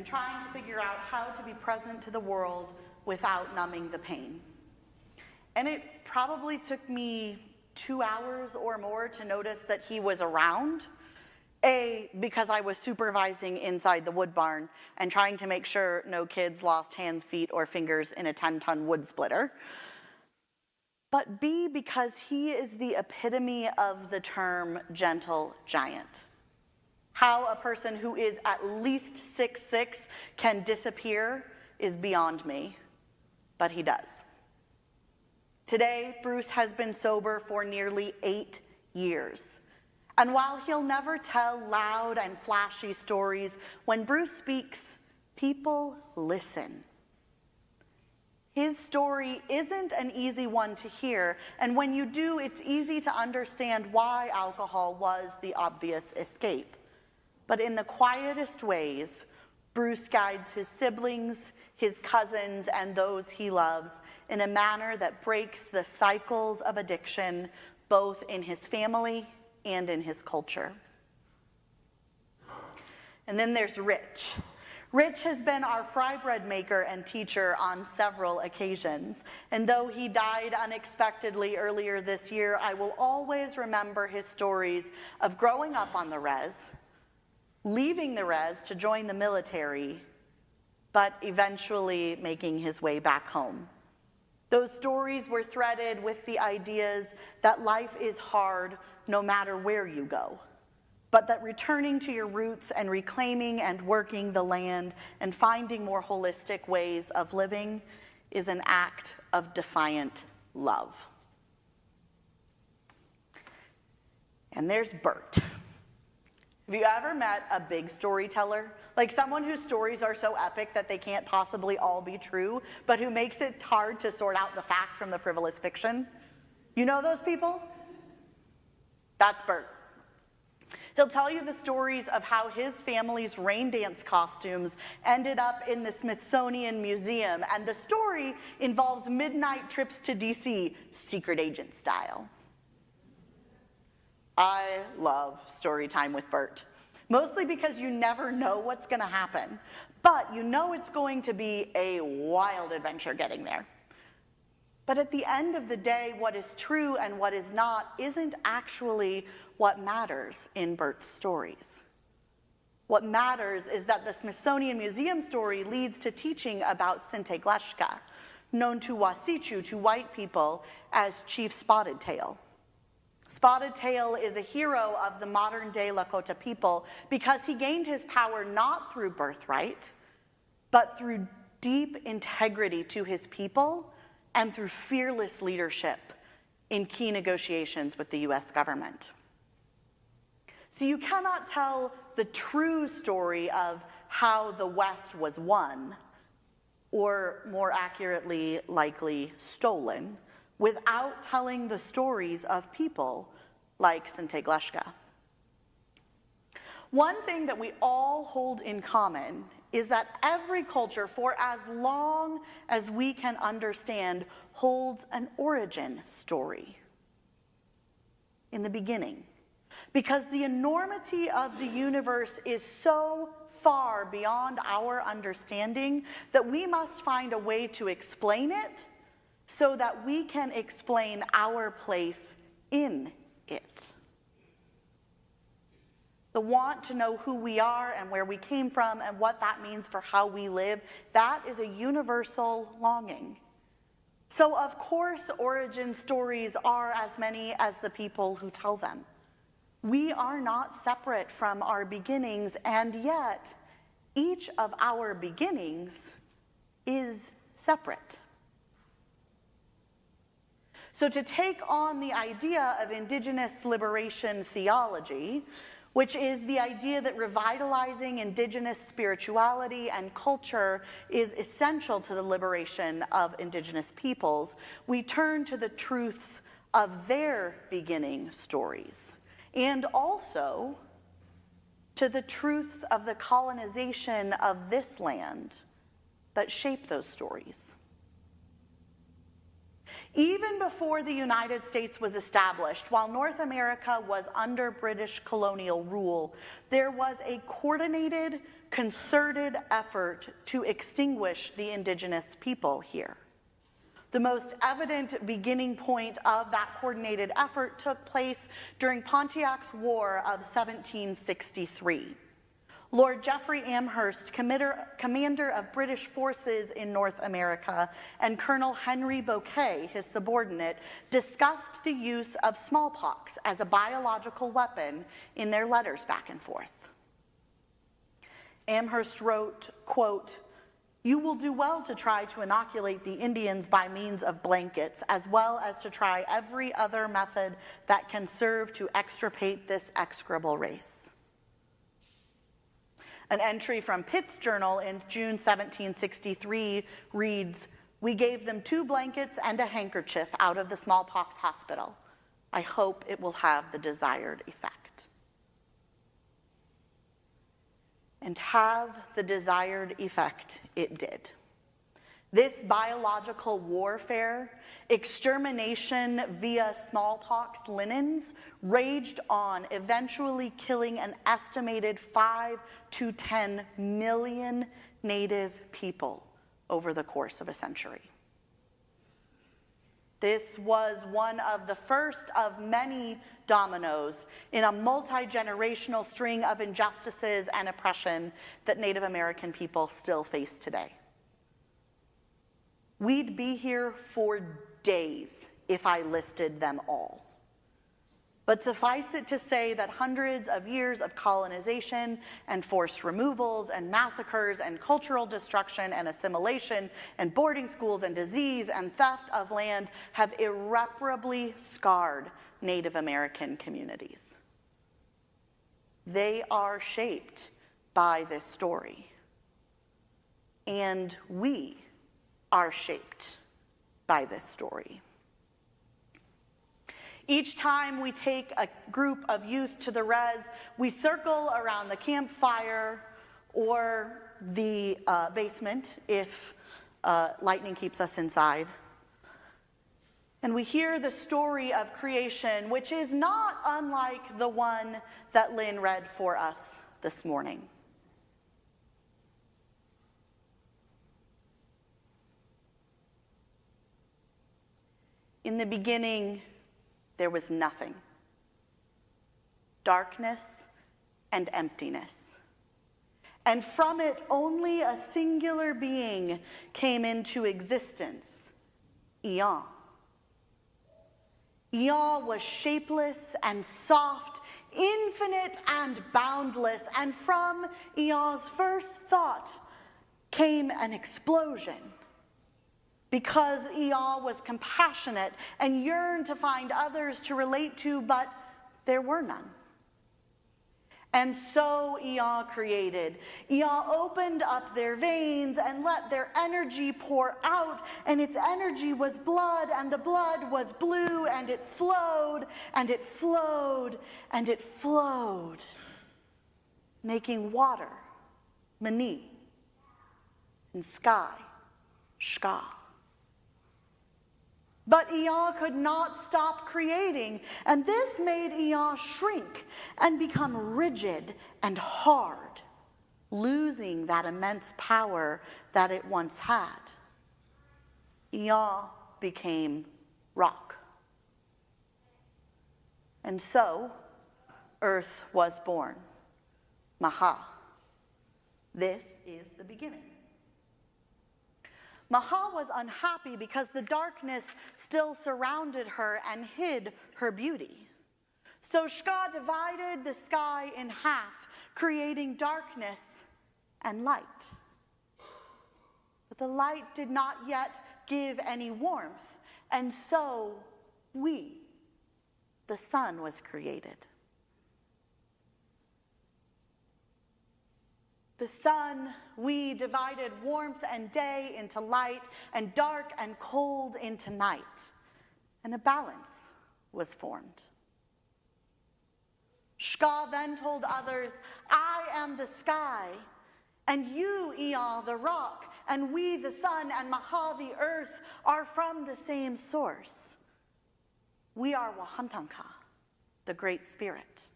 and trying to figure out how to be present to the world without numbing the pain. And it probably took me 2 hours or more to notice that he was around. Because I was supervising inside the wood barn and trying to make sure no kids lost hands, feet, or fingers in a 10-ton wood splitter. But B, because he is the epitome of the term gentle giant. How a person who is at least 6'6" can disappear is beyond me, but he does. Today, Bruce has been sober for nearly 8 years. And while he'll never tell loud and flashy stories, when Bruce speaks, people listen. His story isn't an easy one to hear, and when you do, it's easy to understand why alcohol was the obvious escape. But in the quietest ways, Bruce guides his siblings, his cousins, and those he loves in a manner that breaks the cycles of addiction, both in his family and in his culture. And then there's Rich. Rich has been our fry bread maker and teacher on several occasions. And though he died unexpectedly earlier this year, I will always remember his stories of growing up on the res, leaving the res to join the military, but eventually making his way back home. Those stories were threaded with the ideas that life is hard no matter where you go, but that returning to your roots and reclaiming and working the land and finding more holistic ways of living is an act of defiant love. And there's Bert. Have you ever met a big storyteller? Like someone whose stories are so epic that they can't possibly all be true, but who makes it hard to sort out the fact from the frivolous fiction? You know those people? That's Bert. He'll tell you the stories of how his family's rain dance costumes ended up in the Smithsonian Museum, and the story involves midnight trips to DC, secret agent style. I love story time with Bert, mostly because you never know what's going to happen, but you know it's going to be a wild adventure getting there. But at the end of the day, what is true and what is not isn't actually what matters in Bert's stories. What matters is that the Smithsonian Museum story leads to teaching about Sinte Gleshka, known to Wasichu, to white people, as Chief Spotted Tail. Spotted Tail is a hero of the modern-day Lakota people because he gained his power not through birthright, but through deep integrity to his people and through fearless leadership in key negotiations with the US government. So you cannot tell the true story of how the West was won, or more accurately, likely stolen, without telling the stories of people like Sinte Gleshka. One thing that we all hold in common is that every culture, for as long as we can understand, holds an origin story in the beginning. Because the enormity of the universe is so far beyond our understanding that we must find a way to explain it so that we can explain our place in it. The want to know who we are and where we came from and what that means for how we live, that is a universal longing. So of course, origin stories are as many as the people who tell them. We are not separate from our beginnings, and yet each of our beginnings is separate. So to take on the idea of Indigenous liberation theology, which is the idea that revitalizing Indigenous spirituality and culture is essential to the liberation of Indigenous peoples, we turn to the truths of their beginning stories, and also to the truths of the colonization of this land that shape those stories. Even before the United States was established, while North America was under British colonial rule, there was a coordinated, concerted effort to extinguish the indigenous people here. The most evident beginning point of that coordinated effort took place during Pontiac's War of 1763. Lord Geoffrey Amherst, commander of British forces in North America, and Colonel Henry Bouquet, his subordinate, discussed the use of smallpox as a biological weapon in their letters back and forth. Amherst wrote, quote, "You will do well to try to inoculate the Indians by means of blankets, as well as to try every other method that can serve to extirpate this execrable race." An entry from Pitt's journal in June 1763 reads, "We gave them 2 blankets and a handkerchief out of the smallpox hospital. I hope it will have the desired effect." And have the desired effect it did. This biological warfare, extermination via smallpox linens, raged on, eventually killing an estimated 5 to 10 million Native people over the course of a century. This was one of the first of many dominoes in a multi-generational string of injustices and oppression that Native American people still face today. We'd be here for days if I listed them all. But suffice it to say that hundreds of years of colonization and forced removals and massacres and cultural destruction and assimilation and boarding schools and disease and theft of land have irreparably scarred Native American communities. They are shaped by this story. And we are shaped by this story. Each time we take a group of youth to the res, we circle around the campfire or the basement if lightning keeps us inside. And we hear the story of creation, which is not unlike the one that Lynn read for us this morning. In the beginning, there was nothing. Darkness and emptiness. And from it, only a singular being came into existence, Eon. Eon was shapeless and soft, infinite and boundless, and from Eon's first thought came an explosion. Because Eon was compassionate and yearned to find others to relate to, but there were none. And so Eon created. Eon opened up their veins and let their energy pour out, and its energy was blood, and the blood was blue, and it flowed, and it flowed, and it flowed, making water, Mani, and sky, Shka. But Eon could not stop creating, and this made Eon shrink and become rigid and hard, losing that immense power that it once had. Eon became rock. And so, Earth was born. Maha. This is the beginning. Maha was unhappy because the darkness still surrounded her and hid her beauty. So Shka divided the sky in half, creating darkness and light. But the light did not yet give any warmth, and so the sun was created. The sun, we divided warmth and day into light, and dark and cold into night, and a balance was formed. Shka then told others, I am the sky, and you, Eon, the rock, and we, the sun, and Maha, the earth, are from the same source. We are Wahantanka, the Great Spirit.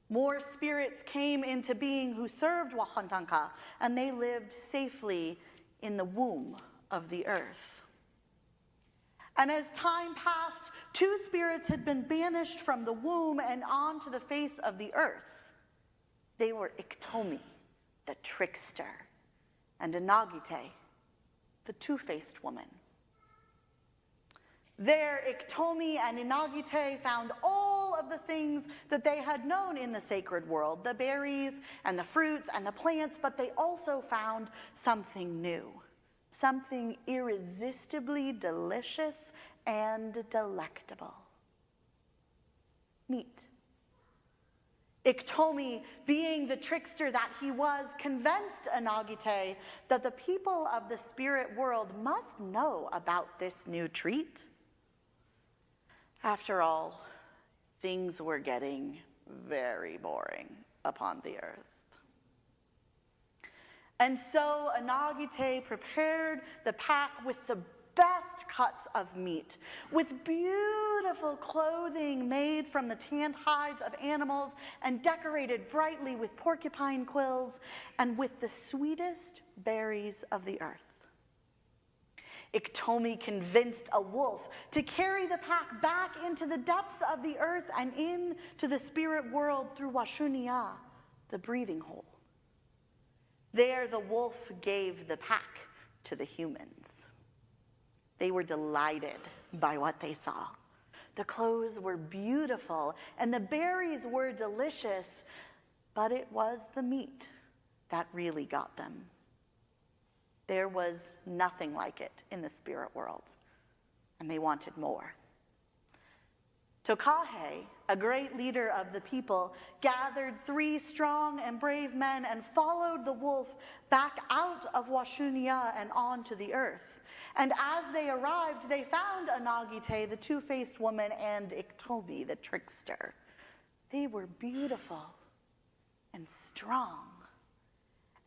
More spirits came into being who served Wahantanka, and they lived safely in the womb of the earth. And as time passed, 2 spirits had been banished from the womb and onto the face of the earth. They were Iktomi, the trickster, and Inagite, the two-faced woman. There, Iktomi and Inagite found all of the things that they had known in the sacred world, the berries and the fruits and the plants, but they also found something new, something irresistibly delicious and delectable. Meat. Iktomi, being the trickster that he was, convinced Inagite that the people of the spirit world must know about this new treat. After all, things were getting very boring upon the earth. And so Inagite prepared the pack with the best cuts of meat, with beautiful clothing made from the tanned hides of animals and decorated brightly with porcupine quills, and with the sweetest berries of the earth. Iktomi convinced a wolf to carry the pack back into the depths of the earth and into the spirit world through Washunia, the breathing hole. There the wolf gave the pack to the humans. They were delighted by what they saw. The clothes were beautiful and the berries were delicious, but it was the meat that really got them. There was nothing like it in the spirit world, and they wanted more. Tokahe, a great leader of the people, gathered 3 strong and brave men and followed the wolf back out of Washunia and onto the earth. And as they arrived, they found Inagite, the two-faced woman, and Iktomi, the trickster. They were beautiful and strong.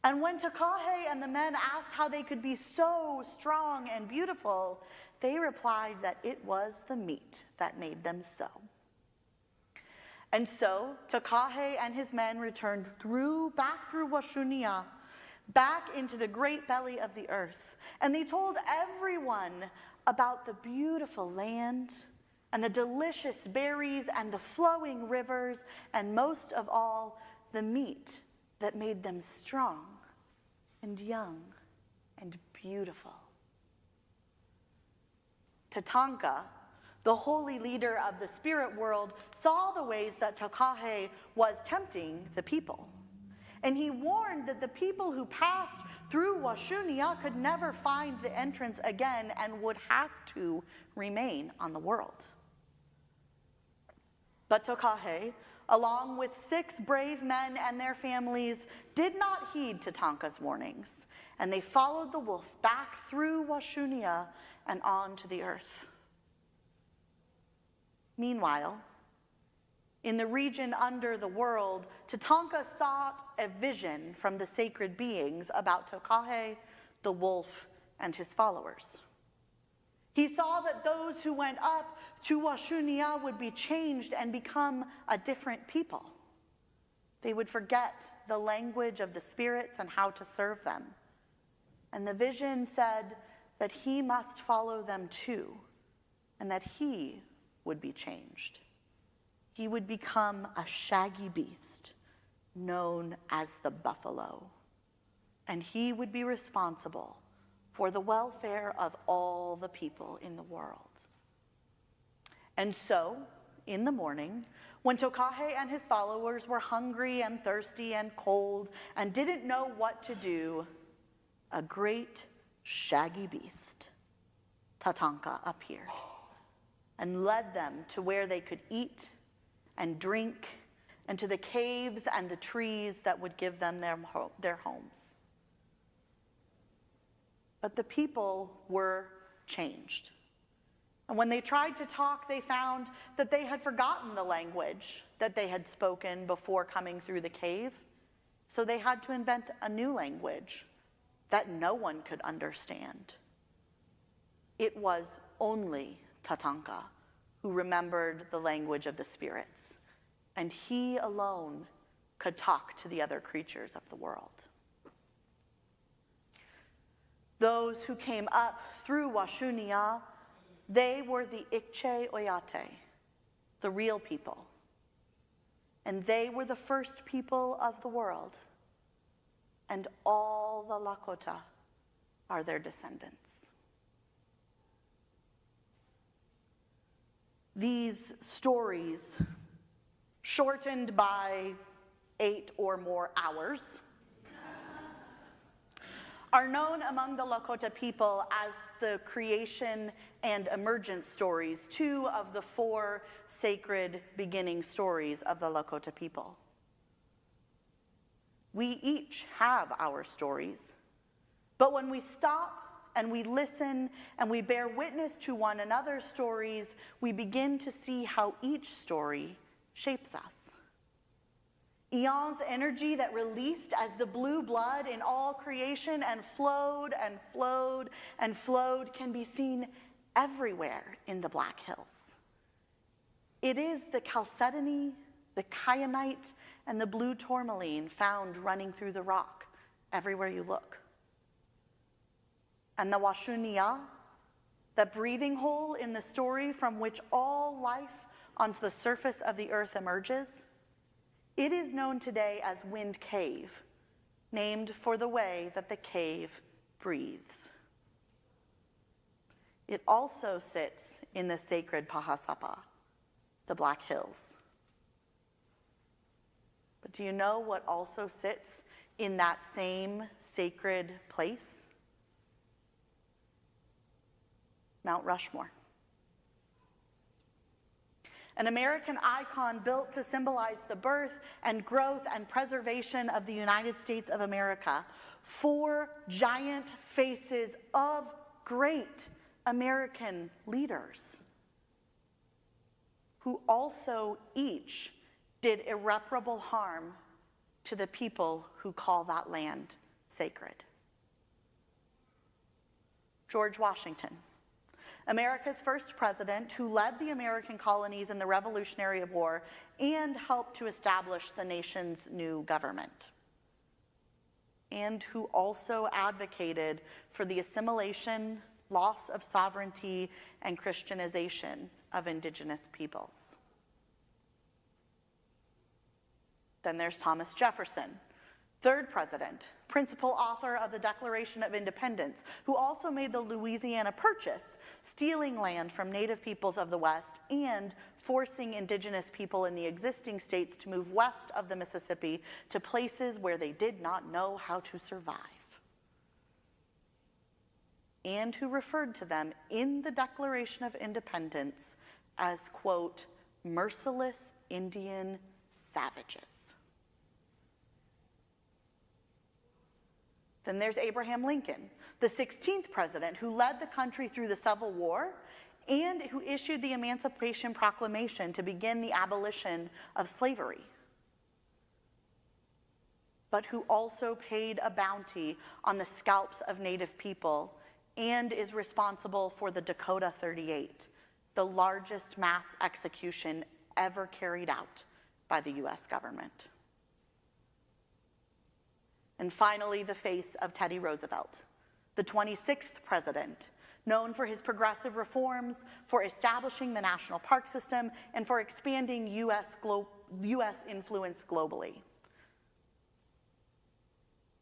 And when Tokahe and the men asked how they could be so strong and beautiful, they replied that it was the meat that made them so. And so Tokahe and his men returned back through Washunia, back into the great belly of the earth. And they told everyone about the beautiful land and the delicious berries and the flowing rivers, and most of all, the meat that made them strong and young and beautiful. Tatanka, the holy leader of the spirit world, saw the ways that Tokahe was tempting the people. And he warned that the people who passed through Washunia could never find the entrance again and would have to remain on the world. But Tokahe, along with 6 brave men and their families, did not heed Tatanka's warnings, and they followed the wolf back through Washunia and on to the earth. Meanwhile, in the region under the world, Tatanka sought a vision from the sacred beings about Tokahe, the wolf, and his followers. He saw that those who went up to Washunia would be changed and become a different people. They would forget the language of the spirits and how to serve them. And the vision said that he must follow them too, and that he would be changed. He would become a shaggy beast known as the buffalo, and he would be responsible for the welfare of all the people in the world. And so, in the morning, when Tokahe and his followers were hungry and thirsty and cold and didn't know what to do, a great shaggy beast, Tatanka, appeared and led them to where they could eat and drink, and to the caves and the trees that would give them their homes. But the people were changed. And when they tried to talk, they found that they had forgotten the language that they had spoken before coming through the cave. So they had to invent a new language that no one could understand. It was only Tatanka who remembered the language of the spirits, and he alone could talk to the other creatures of the world. Those who came up through Washunia, they were the Ikche Oyate, the real people. And they were the first people of the world. And all the Lakota are their descendants. These stories, shortened by 8 or more hours, are known among the Lakota people as the creation and emergence stories, 2 of the 4 sacred beginning stories of the Lakota people. We each have our stories, but when we stop and we listen and we bear witness to one another's stories, we begin to see how each story shapes us. Eon's energy that released as the blue blood in all creation and flowed and flowed and flowed can be seen everywhere in the Black Hills. It is the chalcedony, the kyanite, and the blue tourmaline found running through the rock everywhere you look. And the Washunia, the breathing hole in the story from which all life on the surface of the earth emerges, it is known today as Wind Cave, named for the way that the cave breathes. It also sits in the sacred Pahasapa, the Black Hills. But do you know what also sits in that same sacred place? Mount Rushmore. An American icon built to symbolize the birth and growth and preservation of the United States of America. 4 giant faces of great American leaders who also each did irreparable harm to the people who call that land sacred. George Washington, America's first president, who led the American colonies in the Revolutionary War and helped to establish the nation's new government, and who also advocated for the assimilation, loss of sovereignty, and Christianization of indigenous peoples. Then there's Thomas Jefferson, 3rd president, principal author of the Declaration of Independence, who also made the Louisiana Purchase, stealing land from Native peoples of the West and forcing indigenous people in the existing states to move west of the Mississippi to places where they did not know how to survive, and who referred to them in the Declaration of Independence as, quote, merciless Indian savages. Then there's Abraham Lincoln, the 16th president who led the country through the Civil War and who issued the Emancipation Proclamation to begin the abolition of slavery, but who also paid a bounty on the scalps of Native people and is responsible for the Dakota 38, the largest mass execution ever carried out by the US government. And finally, the face of Teddy Roosevelt, the 26th president, known for his progressive reforms, for establishing the national park system, and for expanding US influence globally,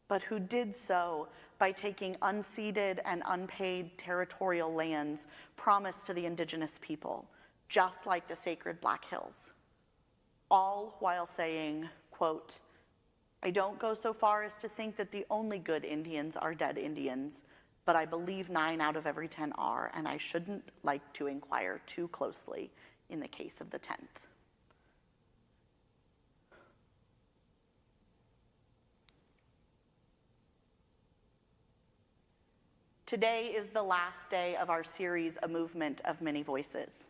but who did so by taking unceded and unpaid territorial lands promised to the indigenous people, just like the sacred Black Hills, all while saying, quote, I don't go so far as to think that the only good Indians are dead Indians, but I believe 9 out of every 10 are, and I shouldn't like to inquire too closely in the case of the 10th. Today is the last day of our series, A Movement of Many Voices.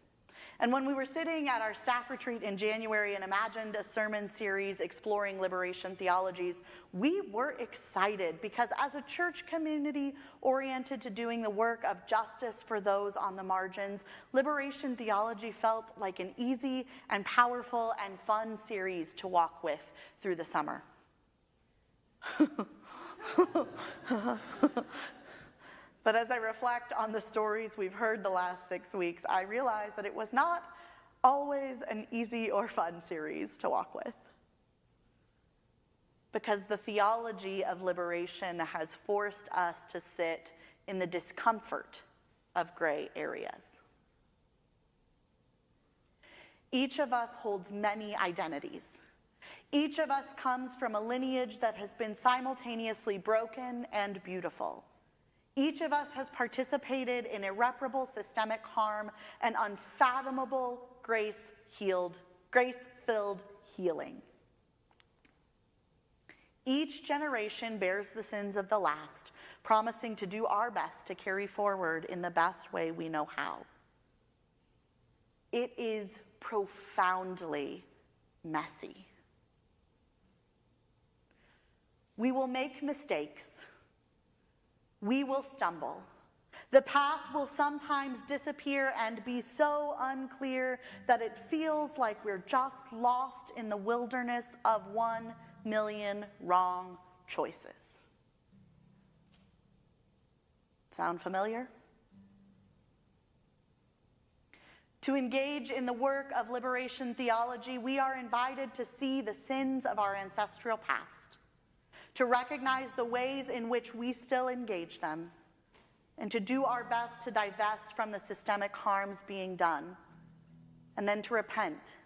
And when we were sitting at our staff retreat in January and imagined a sermon series exploring liberation theologies, we were excited because as a church community oriented to doing the work of justice for those on the margins, liberation theology felt like an easy and powerful and fun series to walk with through the summer. But as I reflect on the stories we've heard the last 6 weeks, I realize that it was not always an easy or fun series to walk with. Because the theology of liberation has forced us to sit in the discomfort of gray areas. Each of us holds many identities. Each of us comes from a lineage that has been simultaneously broken and beautiful. Each of us has participated in irreparable systemic harm and unfathomable grace-filled healing. Each generation bears the sins of the last, promising to do our best to carry forward in the best way we know how. It is profoundly messy. We will make mistakes. We will stumble. The path will sometimes disappear and be so unclear that it feels like we're just lost in the wilderness of 1 million wrong choices. Sound familiar? To engage in the work of liberation theology, we are invited to see the sins of our ancestral past, to recognize the ways in which we still engage them, and to do our best to divest from the systemic harms being done, and then to repent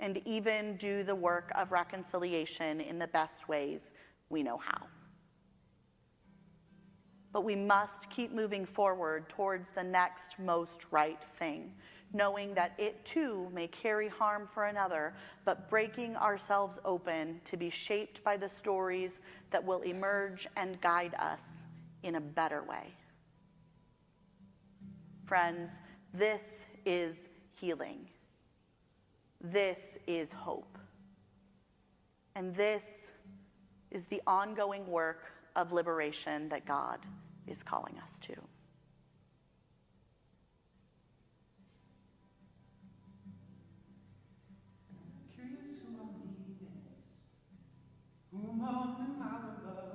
and even do the work of reconciliation in the best ways we know how. But we must keep moving forward towards the next most right thing, knowing that it too may carry harm for another, but breaking ourselves open to be shaped by the stories that will emerge and guide us in a better way. Friends, this is healing. This is hope. And this is the ongoing work of liberation that God is calling us to. Curious who I'm leading, whom I'm in my love.